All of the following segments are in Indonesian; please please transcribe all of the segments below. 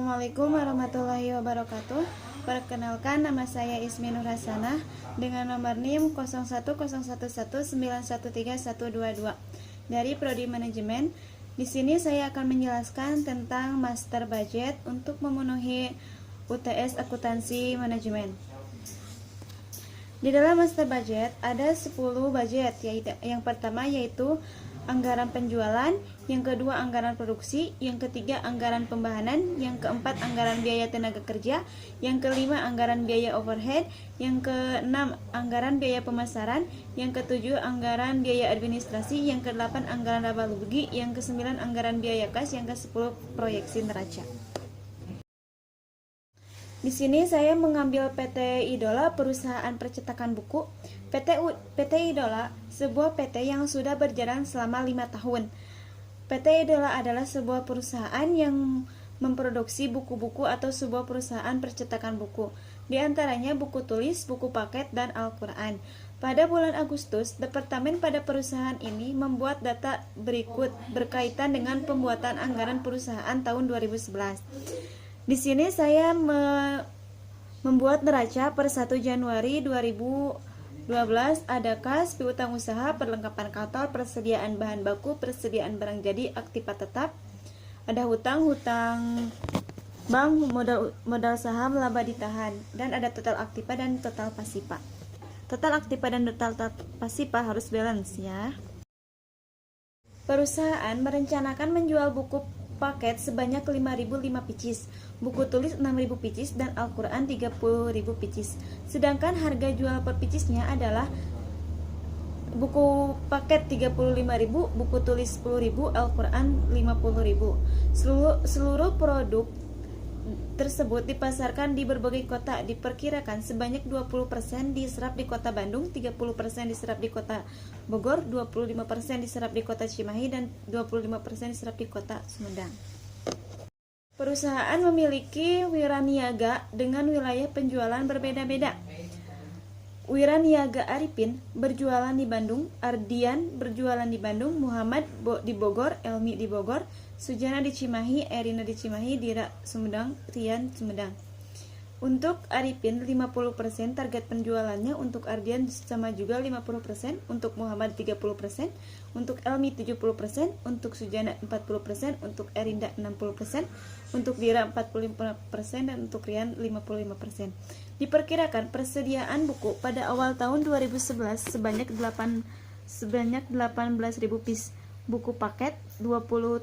Assalamualaikum warahmatullahi wabarakatuh. Perkenalkan, nama saya Ismi Nur Hasanah dengan nomor NIM 010119131122 dari Prodi Manajemen. Di sini saya akan menjelaskan tentang master budget untuk memenuhi UTS Akuntansi Manajemen. Di dalam master budget ada 10 budget, yaitu yang pertama yaitu anggaran penjualan, yang kedua anggaran produksi, yang ketiga anggaran pembahanan, yang keempat anggaran biaya tenaga kerja, yang kelima anggaran biaya overhead, yang keenam anggaran biaya pemasaran, yang ketujuh anggaran biaya administrasi, yang kedelapan anggaran laba rugi, yang kesembilan anggaran biaya kas, yang ke-10 proyeksi neraca. Di sini saya mengambil PT Idola, perusahaan percetakan buku. PT Idola, sebuah PT yang sudah berjalan selama 5 tahun. PT Idola adalah sebuah perusahaan yang memproduksi buku-buku atau sebuah perusahaan percetakan buku. Di antaranya buku tulis, buku paket, dan Al-Quran. Pada bulan Agustus, departemen pada perusahaan ini membuat data berikut berkaitan dengan pembuatan anggaran perusahaan tahun 2011. Di sini saya membuat neraca per 1 Januari 2012, ada kas, piutang usaha, perlengkapan kantor, persediaan bahan baku, persediaan barang jadi, aktiva tetap, ada hutang bank, modal saham, laba ditahan, dan ada total aktiva dan total pasiva. Total aktiva dan total pasiva harus balance ya. Perusahaan merencanakan menjual buku paket sebanyak 5.005 pieces, buku tulis 6.000 pieces, dan Al-Quran 30.000 pieces. Sedangkan harga jual per piecesnya adalah buku paket 35.000, buku tulis 10.000, Al-Quran 50.000. Seluruh produk tersebut dipasarkan di berbagai kota. Diperkirakan sebanyak 20% diserap di kota Bandung, 30% diserap di kota Bogor, 25% diserap di kota Cimahi, dan 25% diserap di kota Sumedang. Perusahaan memiliki wiraniaga dengan wilayah penjualan berbeda-beda. Wiraniaga Arifin berjualan di Bandung, Ardian berjualan di Bandung, Muhammad di Bogor, Elmi di Bogor, Sujana di Cimahi, Erina di Cimahi, Dira Sumedang, Rian Sumedang. Untuk Arifin 50% target penjualannya, untuk Ardian sama juga 50%, untuk Muhammad 30%, untuk Elmi 70%, untuk Sujana 40%, untuk Erinda 60%, untuk Dira 45%, dan untuk Rian 55%. Diperkirakan persediaan buku pada awal tahun 2011 sebanyak 18.000 piece buku paket, 21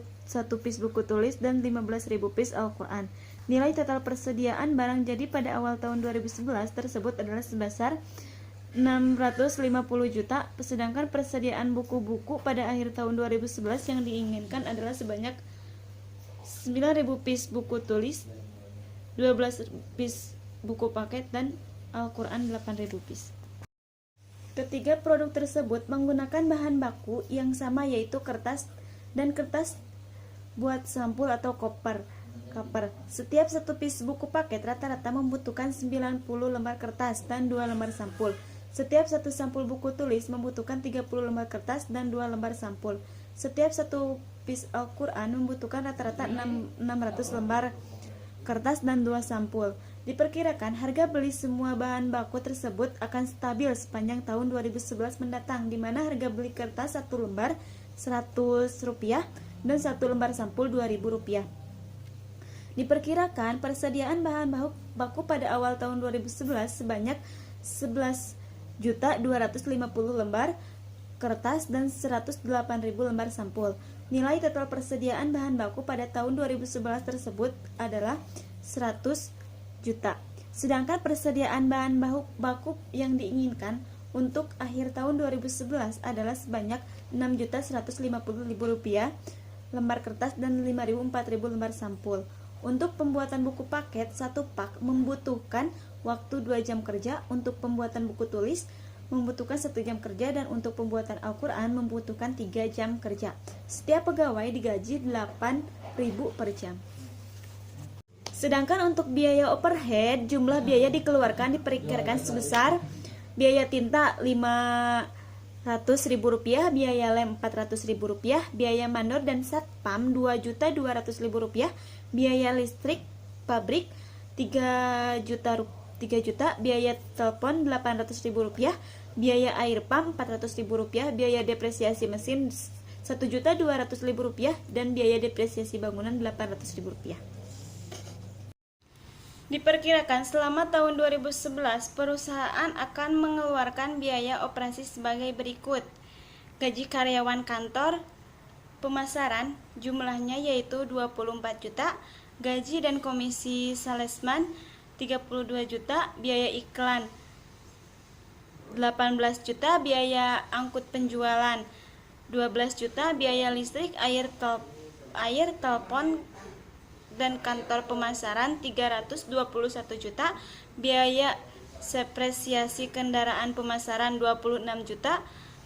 piece buku tulis, dan 15.000 piece Al-Quran. Nilai total persediaan barang jadi pada awal tahun 2011 tersebut adalah sebesar 650 juta, sedangkan persediaan buku-buku pada akhir tahun 2011 yang diinginkan adalah sebanyak 9.000 piece buku tulis, 12 piece buku paket, dan Al-Quran 8.000 piece. Ketiga produk tersebut menggunakan bahan baku yang sama, yaitu kertas dan kertas buat sampul atau koper. Setiap satu piece buku paket rata-rata membutuhkan 90 lembar kertas dan 2 lembar sampul. Setiap satu sampul buku tulis membutuhkan 30 lembar kertas dan 2 lembar sampul. Setiap satu piece Al-Quran membutuhkan rata-rata 600 lembar kertas dan 2 sampul. Diperkirakan harga beli semua bahan baku tersebut akan stabil sepanjang tahun 2011 mendatang, di mana harga beli kertas 1 lembar Rp100 dan 1 lembar sampul Rp2.000. Diperkirakan persediaan bahan baku pada awal tahun 2011 sebanyak 11.250 lembar kertas dan 108.000 lembar sampul. Nilai total persediaan bahan baku pada tahun 2011 tersebut adalah 100 juta. Sedangkan persediaan bahan baku yang diinginkan untuk akhir tahun 2011 adalah sebanyak Rp6.150.000 lembar kertas dan 4.000 lembar sampul. Untuk pembuatan buku paket, 1 pak membutuhkan waktu 2 jam kerja, untuk pembuatan buku tulis membutuhkan 1 jam kerja, dan untuk pembuatan Al-Quran membutuhkan 3 jam kerja. Setiap pegawai digaji 8.000 per jam. Sedangkan untuk biaya overhead, jumlah biaya dikeluarkan diperkirakan sebesar biaya tinta Rp500.000, biaya lem Rp400.000, biaya mandor dan satpam Rp2.200.000, biaya listrik pabrik 3 juta, biaya telepon Rp800.000, biaya air pump Rp400.000, biaya depresiasi mesin Rp1.200.000, dan biaya depresiasi bangunan Rp800.000. Diperkirakan selama tahun 2011, perusahaan akan mengeluarkan biaya operasi sebagai berikut. Gaji karyawan kantor pemasaran jumlahnya yaitu 24 juta, gaji dan komisi salesman 32 juta, biaya iklan 18 juta, biaya angkut penjualan 12 juta, biaya listrik, air, telepon dan kantor pemasaran 321 juta, biaya depresiasi kendaraan pemasaran 26 juta,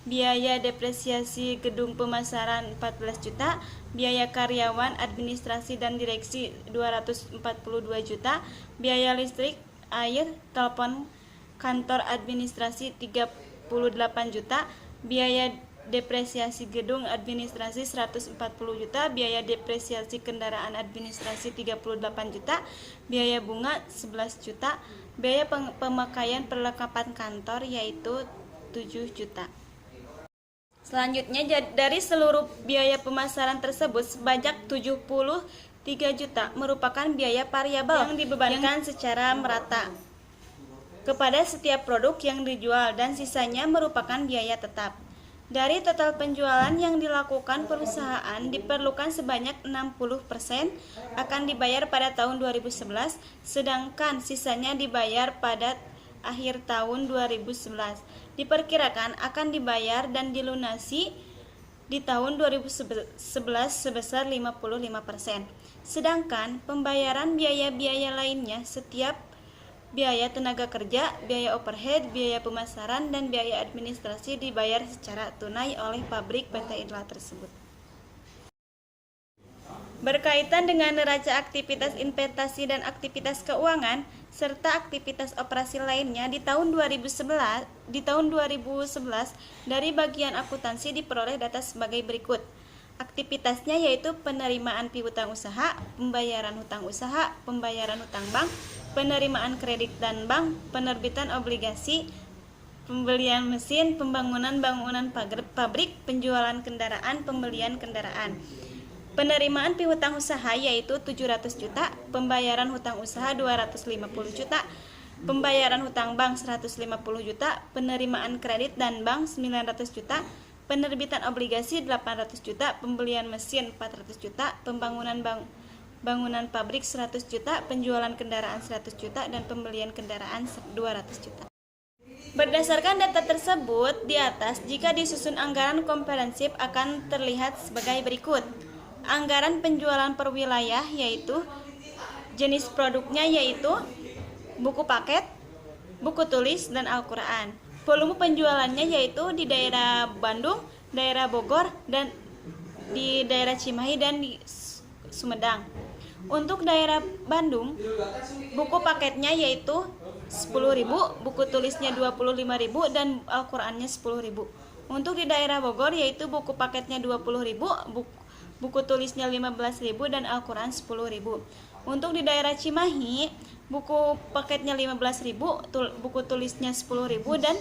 biaya depresiasi gedung pemasaran 14 juta, biaya karyawan, administrasi dan direksi 242 juta, biaya listrik, air, telepon, kantor administrasi 38 juta, biaya depresiasi gedung administrasi 140 juta, biaya depresiasi kendaraan administrasi 38 juta, biaya bunga 11 juta, biaya pemakaian perlengkapan kantor yaitu 7 juta. Selanjutnya, dari seluruh biaya pemasaran tersebut sebanyak 73 juta merupakan biaya variabel yang dibebankan secara merata kepada setiap produk yang dijual, dan sisanya merupakan biaya tetap. Dari total penjualan yang dilakukan perusahaan, diperlukan sebanyak 60% akan dibayar pada tahun 2011, sedangkan sisanya dibayar pada akhir tahun 2011. Diperkirakan akan dibayar dan dilunasi di tahun 2011 sebesar 55%. Sedangkan pembayaran biaya-biaya lainnya, setiap biaya tenaga kerja, biaya overhead, biaya pemasaran, dan biaya administrasi dibayar secara tunai oleh pabrik PT Idola tersebut. Berkaitan dengan neraca aktivitas investasi dan aktivitas keuangan serta aktivitas operasi lainnya di tahun 2011 dari bagian akuntansi diperoleh data sebagai berikut. Aktivitasnya yaitu penerimaan piutang usaha, pembayaran hutang usaha, pembayaran hutang bank, penerimaan kredit dan bank, penerbitan obligasi, pembelian mesin, pembangunan bangunan pabrik, penjualan kendaraan, pembelian kendaraan. Penerimaan piutang usaha yaitu 700 juta, pembayaran hutang usaha 250 juta, pembayaran hutang bank 150 juta, penerimaan kredit dan bank 900 juta, penerbitan obligasi 800 juta, pembelian mesin 400 juta, pembangunan bangunan pabrik 100 juta, penjualan kendaraan 100 juta, dan pembelian kendaraan 200 juta. Berdasarkan data tersebut di atas, jika disusun anggaran komprehensif akan terlihat sebagai berikut. Anggaran penjualan per wilayah yaitu jenis produknya yaitu buku paket, buku tulis, dan Al-Quran. Volume penjualannya yaitu di daerah Bandung, daerah Bogor, dan di daerah Cimahi dan di Sumedang. Untuk daerah Bandung, buku paketnya yaitu 10.000, buku tulisnya 25.000, dan Al-Qurannya 10.000. Untuk di daerah Bogor yaitu buku paketnya 20.000, buku tulisnya 15.000, dan Al-Quran 10.000. Untuk di daerah Cimahi, buku paketnya 15.000, buku tulisnya 10.000, dan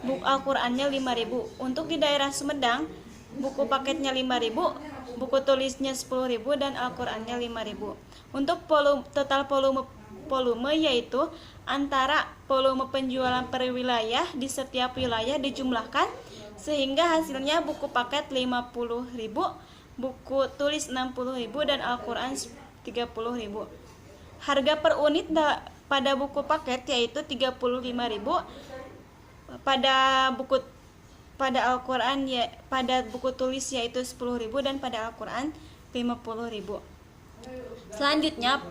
buku Al-Qurannya 5.000. Untuk di daerah Sumedang, buku paketnya 5.000, buku tulisnya 10.000, dan Al-Qurannya 5.000. Untuk total volume yaitu antara volume penjualan per wilayah di setiap wilayah dijumlahkan sehingga hasilnya buku paket 50.000, buku tulis 60.000, dan Al-Quran 30.000. Harga per unit pada buku paket yaitu 35.000, pada Al-Quran pada buku tulis yaitu 10.000, dan pada Al-Quran 50.000. Selanjutnya,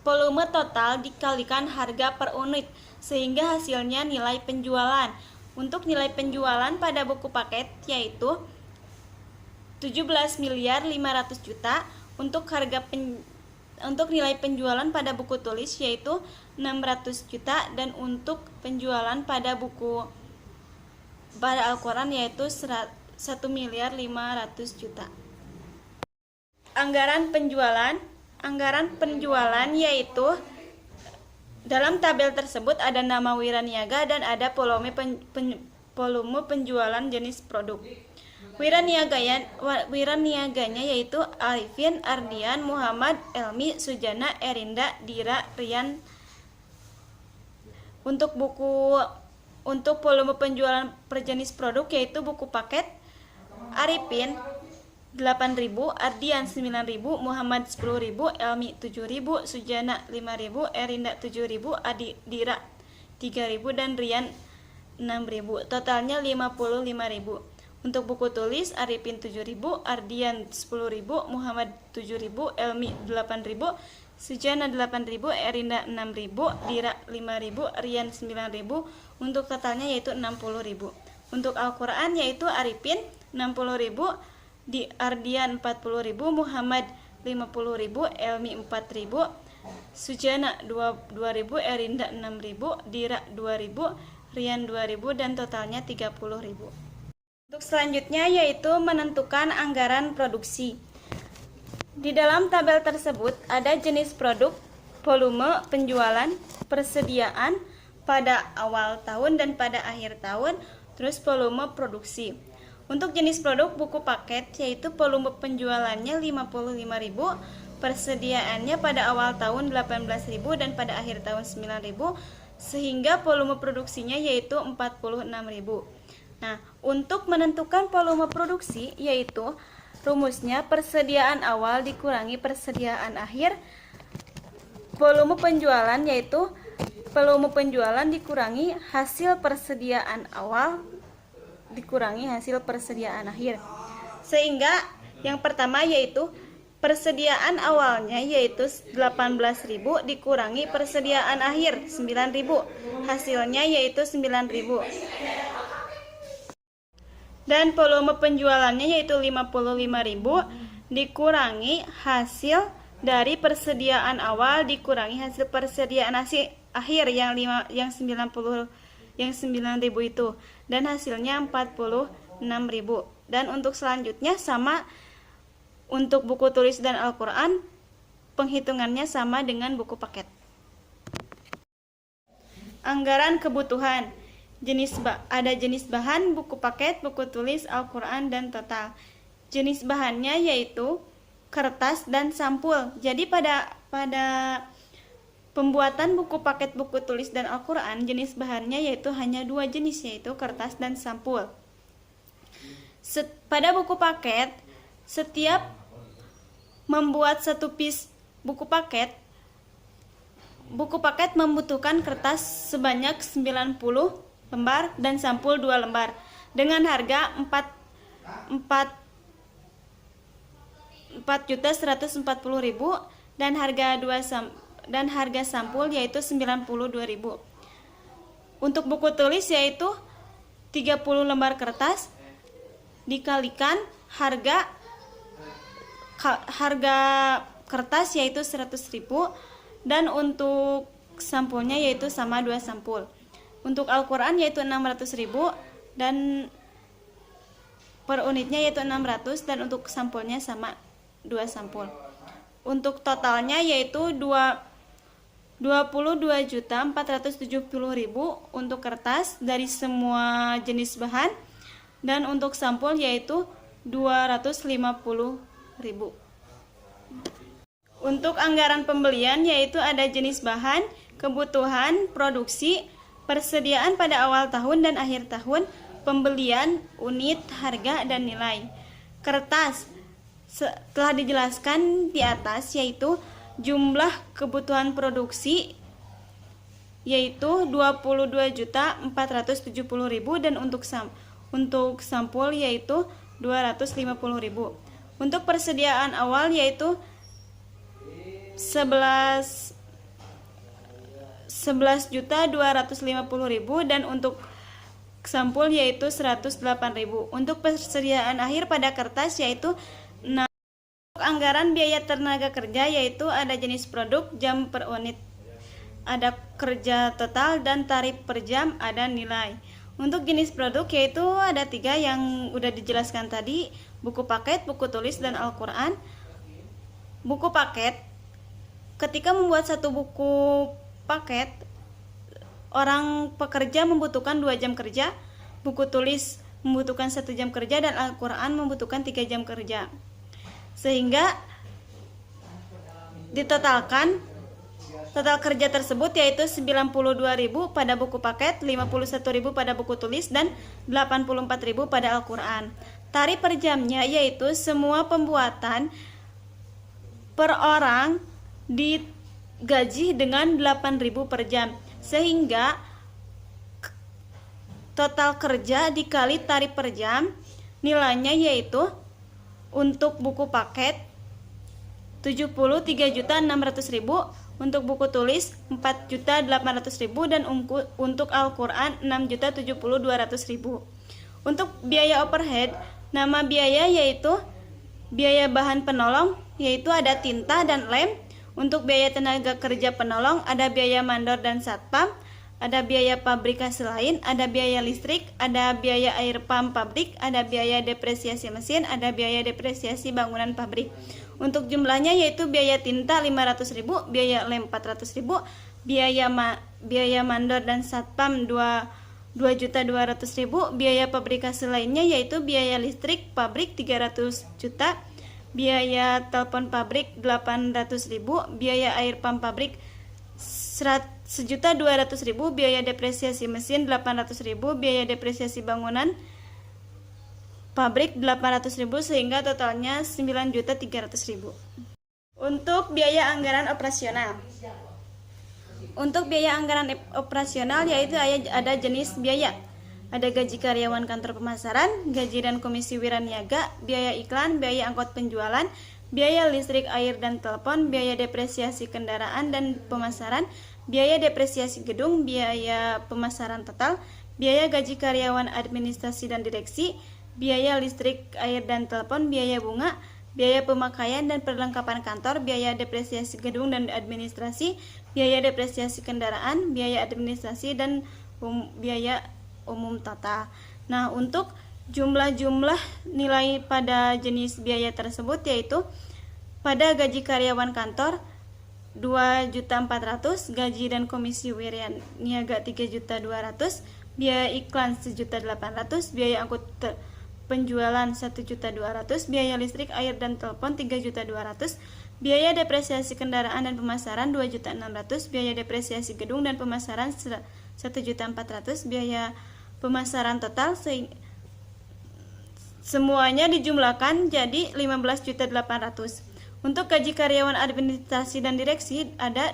volume total dikalikan harga per unit sehingga hasilnya nilai penjualan. Untuk nilai penjualan pada buku paket yaitu 17.500.000 juta, untuk nilai penjualan pada buku tulis yaitu 600 juta, dan untuk penjualan pada Al-Quran yaitu 1.500.000 juta. Anggaran penjualan, anggaran penjualan, yaitu dalam tabel tersebut ada nama wiraniaga dan ada volume penjualan jenis produk. Wiraniaganya yaitu Arifin, Ardian, Muhammad, Elmi, Sujana, Erinda, Dira, Rian. Untuk volume penjualan per jenis produk yaitu buku paket Arifin 8.000, Ardian 9.000, Muhammad 10.000, Elmi 7.000, Sujana 5.000, Erinda 7.000, Dira 3.000 dan Rian 6.000. Totalnya 55.000. Untuk buku tulis Arifin 7.000, Ardian 10.000, Muhammad 7.000, Elmi 8.000, Sujana 8.000, Erinda 6.000, Dira 5.000, Rian 9.000. Untuk totalnya yaitu 60.000. Untuk Al-Quran yaitu Arifin 60.000, di Ardian 40.000, Muhammad 50.000, Elmi 4.000, Sujana 2.000, Erinda 6.000, Dira 2.000, Rian 2.000 dan totalnya 30.000. Untuk selanjutnya yaitu menentukan anggaran produksi. Di dalam tabel tersebut ada jenis produk, volume penjualan, persediaan pada awal tahun dan pada akhir tahun, terus volume produksi. Untuk jenis produk buku paket yaitu volume penjualannya 55.000, persediaannya pada awal tahun 18.000 dan pada akhir tahun 9.000, sehingga volume produksinya yaitu 46.000. Nah, untuk menentukan volume produksi yaitu rumusnya persediaan awal dikurangi persediaan akhir. Volume penjualan yaitu volume penjualan dikurangi hasil persediaan awal dikurangi hasil persediaan akhir. Sehingga yang pertama yaitu persediaan awalnya yaitu 18.000 dikurangi persediaan akhir 9.000. Hasilnya yaitu 9.000. Dan volume penjualannya yaitu 55.000 dikurangi hasil dari persediaan awal dikurangi hasil persediaan akhir yang 9.000 itu, dan hasilnya 46.000. Dan untuk selanjutnya sama untuk buku tulis dan Al-Quran, penghitungannya sama dengan buku paket. Anggaran kebutuhan. Ada jenis bahan, buku paket, buku tulis, Al-Quran, dan total. Jenis bahannya yaitu kertas dan sampul. Jadi pada pembuatan buku paket, buku tulis, dan Al-Quran, jenis bahannya yaitu hanya 2 jenis, yaitu kertas dan sampul. Pada buku paket, setiap membuat satu piece buku paket membutuhkan kertas sebanyak 90 lembar dan sampul 2 lembar dengan harga 4.140.000 dan harga sampul yaitu 92.000. Untuk buku tulis yaitu 30 lembar kertas dikalikan harga kertas yaitu 100.000 dan untuk sampulnya yaitu sama 2 sampul. Untuk Al-Quran yaitu 600.000 dan per unitnya yaitu 600 dan untuk sampulnya sama 2 sampul. Untuk totalnya yaitu 22.470.000 untuk kertas dari semua jenis bahan dan untuk sampul yaitu 250.000. Untuk anggaran pembelian yaitu ada jenis bahan, kebutuhan, produksi, persediaan pada awal tahun dan akhir tahun, pembelian, unit, harga, dan nilai. Kertas telah dijelaskan di atas yaitu jumlah kebutuhan produksi yaitu 22.470.000 dan untuk sampul yaitu 250.000. Untuk persediaan awal yaitu 11.250.000 dan untuk sampul yaitu 108.000. Untuk persediaan akhir pada kertas yaitu 6. Untuk anggaran biaya tenaga kerja yaitu ada jenis produk, jam per unit, ada kerja total dan tarif per jam, ada nilai. Untuk jenis produk yaitu ada 3 yang udah dijelaskan tadi, buku paket, buku tulis, dan Al-Quran. Buku paket ketika membuat satu buku paket, orang pekerja membutuhkan 2 jam kerja, buku tulis membutuhkan 1 jam kerja, dan Al-Quran membutuhkan 3 jam kerja. Sehingga ditotalkan total kerja tersebut yaitu 92.000 pada buku paket, 51.000 pada buku tulis, dan 84.000 pada Al-Quran. Tarif per jamnya yaitu semua pembuatan per orang digaji dengan 8.000 per jam. Sehingga total kerja dikali tarif per jam, nilainya yaitu untuk buku paket 73.600.000, untuk buku tulis 4.800.000, dan untuk Al-Quran 6.072.000. Untuk biaya overhead, nama biaya yaitu biaya bahan penolong, yaitu ada tinta dan lem. Untuk biaya tenaga kerja penolong ada biaya mandor dan satpam, ada biaya pabrikasi lain, ada biaya listrik, ada biaya air pump pabrik, ada biaya depresiasi mesin, ada biaya depresiasi bangunan pabrik. Untuk jumlahnya yaitu biaya tinta 500.000, biaya lem 400.000, biaya mandor dan satpam 2.200.000, biaya pabrikasi lainnya yaitu biaya listrik pabrik 300 juta, biaya telepon pabrik 800.000, biaya air pump pabrik 1.200.000, biaya depresiasi mesin 800.000, biaya depresiasi bangunan pabrik 800.000, sehingga totalnya 9.300.000. Untuk biaya anggaran operasional. Untuk biaya anggaran operasional yaitu ada jenis biaya. Ada gaji karyawan kantor pemasaran, gaji dan komisi wiraniaga, biaya iklan, biaya angkot penjualan, biaya listrik, air dan telepon, biaya depresiasi kendaraan dan pemasaran, biaya depresiasi gedung, biaya pemasaran total, biaya gaji karyawan administrasi dan direksi, biaya listrik, air dan telepon, biaya bunga, biaya pemakaian dan perlengkapan kantor, biaya depresiasi gedung dan administrasi, biaya depresiasi kendaraan, biaya administrasi, dan biaya umum total. Nah, untuk jumlah-jumlah nilai pada jenis biaya tersebut yaitu pada gaji karyawan kantor 2.400.000, gaji dan komisi wiraniaga 3.200.000, biaya iklan 1.800.000, biaya angkut penjualan 1.200.000, biaya listrik, air dan telepon 3.200.000, biaya depresiasi kendaraan dan pemasaran 2.600.000, biaya depresiasi gedung dan pemasaran 1.400.000, biaya pemasaran total semuanya dijumlahkan jadi 15.800.000. Untuk gaji karyawan administrasi dan direksi ada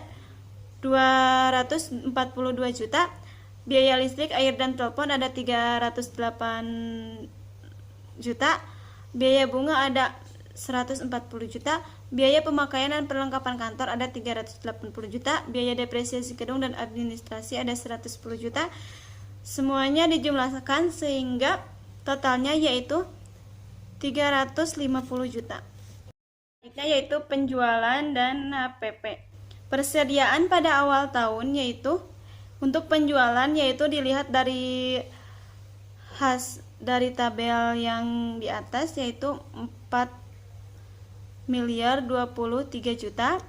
242 juta, biaya listrik, air dan telepon ada 308 juta, biaya bunga ada 140 juta, biaya pemakaian dan perlengkapan kantor ada 380 juta, biaya depresiasi gedung dan administrasi ada 110 juta. Semuanya dijumlahkan sehingga totalnya yaitu 350 juta. Yaitu penjualan dan PP. Persediaan pada awal tahun yaitu untuk penjualan yaitu dilihat dari tabel yang di atas yaitu 4.023 juta.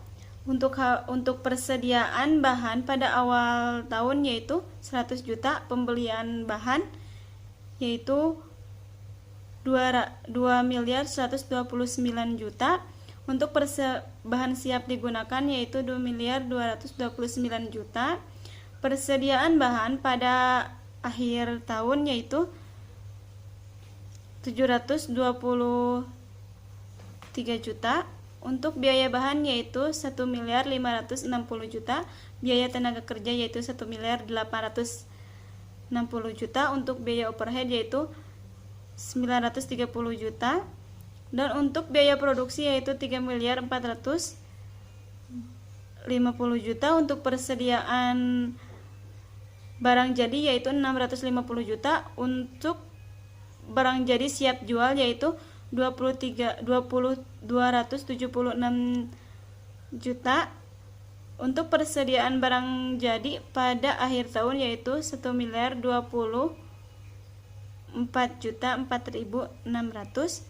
Untuk persediaan bahan pada awal tahun yaitu 100 juta, pembelian bahan yaitu 2.129 juta. Untuk bahan siap digunakan yaitu 2.229 juta. Persediaan bahan pada akhir tahun yaitu 723 juta. Untuk biaya bahan yaitu 1.560 juta, biaya tenaga kerja yaitu 1.860 juta, untuk biaya overhead yaitu 930 juta, dan untuk biaya produksi yaitu 3.450 juta. Untuk persediaan barang jadi yaitu 650 juta. Untuk barang jadi siap jual yaitu 276 juta. Untuk persediaan barang jadi pada akhir tahun yaitu 1.024.4.600.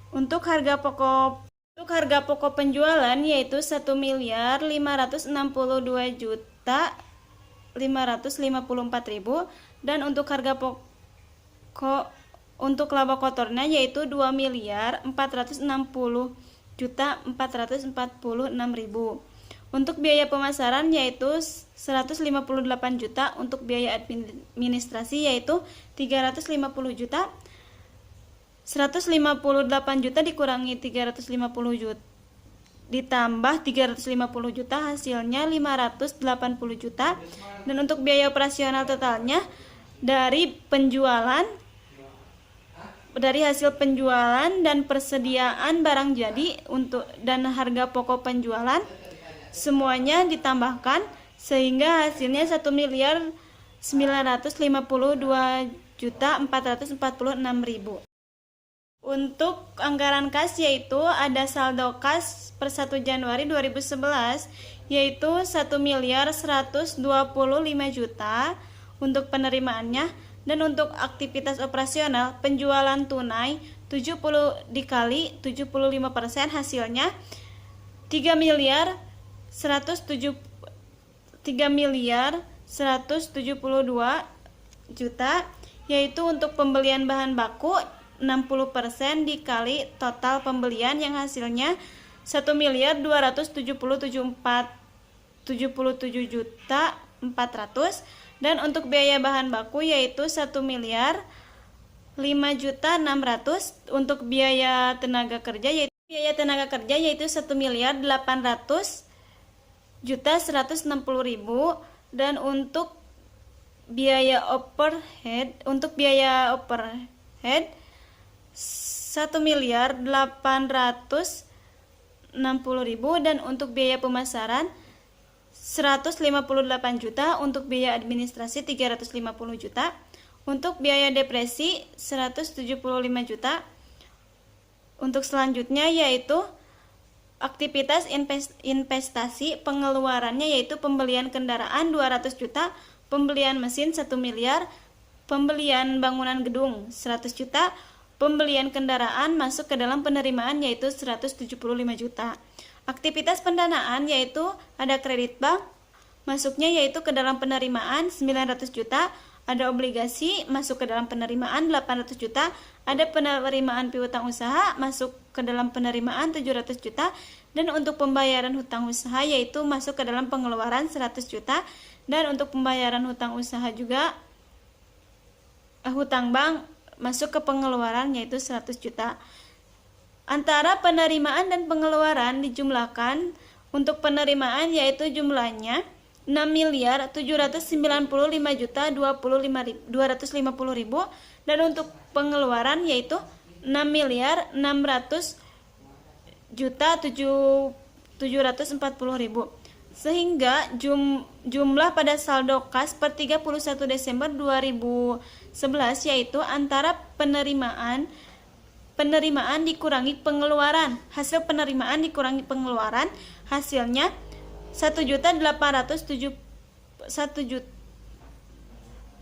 Untuk harga Untuk harga pokok penjualan yaitu 1.062.554.000 dan untuk harga pokok untuk laba kotornya yaitu 2.460.446.000. Untuk biaya pemasaran yaitu 158 juta, untuk biaya administrasi yaitu 350 juta. 158 juta dikurangi 350 juta ditambah 350 juta hasilnya 580 juta. Dan untuk biaya operasional totalnya dari hasil penjualan dan persediaan barang jadi dan harga pokok penjualan semuanya ditambahkan sehingga hasilnya 1.952.446.000. Untuk anggaran kas yaitu ada saldo kas per 1 Januari 2011 yaitu 1.125 juta untuk penerimaannya. Dan untuk aktivitas operasional penjualan tunai 70 dikali 75% hasilnya 3.172 juta, yaitu untuk pembelian bahan baku 60% dikali total pembelian yang hasilnya 1.277.400.000. Dan untuk biaya bahan baku yaitu 1.005.600.000. Untuk biaya tenaga kerja yaitu 1.800.160.000. Dan untuk biaya overhead 1.860.000. Dan untuk biaya pemasaran 158 juta, untuk biaya administrasi 350 juta, untuk biaya depresi 175 juta. Untuk selanjutnya yaitu aktivitas investasi pengeluarannya yaitu pembelian kendaraan 200 juta, pembelian mesin 1 miliar, pembelian bangunan gedung 100 juta, pembelian kendaraan masuk ke dalam penerimaan yaitu 175 juta. Aktivitas pendanaan yaitu ada kredit bank masuknya yaitu ke dalam penerimaan 900 juta, ada obligasi masuk ke dalam penerimaan 800 juta, ada penerimaan piutang usaha masuk ke dalam penerimaan 700 juta, dan untuk pembayaran hutang usaha yaitu masuk ke dalam pengeluaran 100 juta, dan untuk pembayaran hutang usaha juga hutang bank masuk ke pengeluaran yaitu 100 juta. Antara penerimaan dan pengeluaran dijumlahkan. Untuk penerimaan yaitu jumlahnya 6.795.250.000 dan untuk pengeluaran yaitu 6.600.740.000. Sehingga jumlah pada saldo kas per 31 Desember 2011 yaitu antara penerimaan dikurangi pengeluaran. Hasil penerimaan dikurangi pengeluaran hasilnya 1.807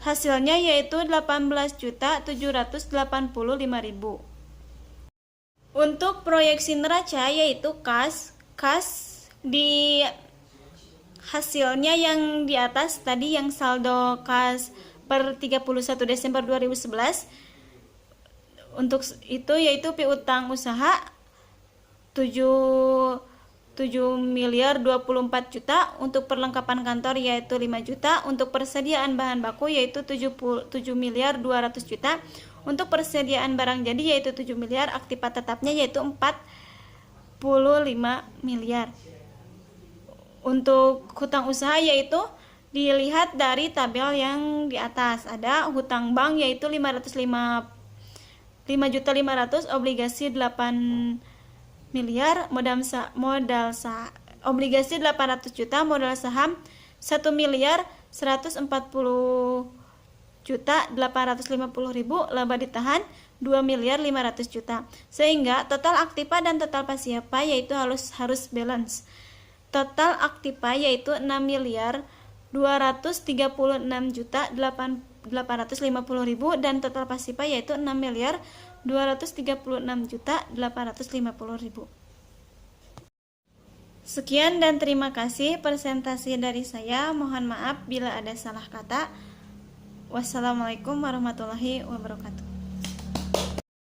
hasilnya yaitu 18.785.000. Untuk proyeksi neraca yaitu kas di hasilnya yang di atas tadi yang saldo kas per 31 Desember 2011 untuk itu yaitu piutang usaha 7.024 juta, untuk perlengkapan kantor yaitu 5 juta, untuk persediaan bahan baku yaitu 7.200 juta, untuk persediaan barang jadi yaitu 7 miliar, aktiva tetapnya yaitu 45 miliar. Untuk hutang usaha yaitu dilihat dari tabel yang di atas, ada hutang bank yaitu 5.500.000, obligasi 8 miliar, obligasi 800 juta, modal saham 1.140.850.000, laba ditahan 2.500.000 juta. Sehingga total aktiva dan total pasiapa yaitu harus balance. Total aktiva yaitu 6.236.850.000 dan total pasipa yaitu 6.236.850.000. Sekian dan terima kasih presentasi dari saya. Mohon maaf bila ada salah kata. Wassalamualaikum warahmatullahi wabarakatuh.